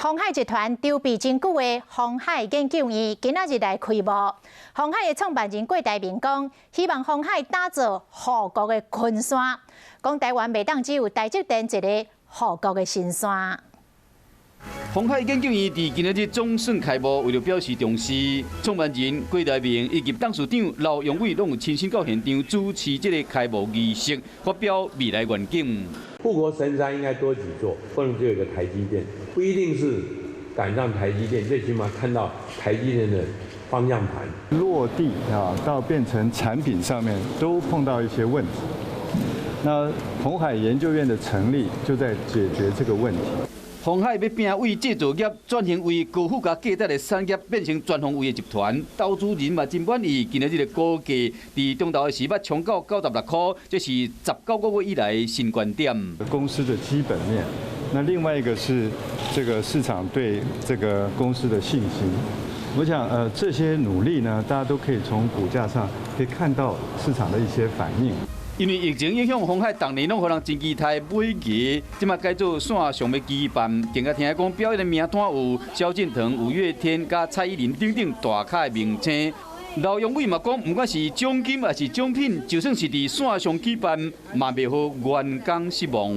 鸿海集团筹备真久的鸿海研究院今仔日来开幕。鸿海的创办人郭台铭讲，希望鸿海打造护国的群山，讲台湾袂当只有台积电一个护国的神山。鸿海研究院伫今日总算开幕，为了表示重视，创办人郭台铭以及董事长刘永伟拢有亲身到现场主持这个开幕仪式，发表未来愿景。护国神山应该多几座，不能只有一个台积电，不一定是赶上台积电，最起码看到台积电的方向盘落地到变成产品上面都碰到一些问题。那鸿海研究院的成立就在解决这个问题。鸿海要拼为制造业转型为高附加价值的产业，变成全方位的集团。投资人嘛真满意，今日这个股价伫中昼的时捌冲到96块，这是19个月以来新高点。公司的基本面，那另外一个是这个市场对这个公司的信心。我想这些努力呢，大家都可以从股价上可以看到市场的一些反应。因为疫情影响，鸿海当年拢互人真期待买价，即马改做线上要举办，更加听讲表演的名单有萧敬腾、五月天、甲蔡依林等等大咖的明星。刘永伟嘛讲，不管是奖金还是奖品，就算是伫线上举办，嘛袂互员工失望。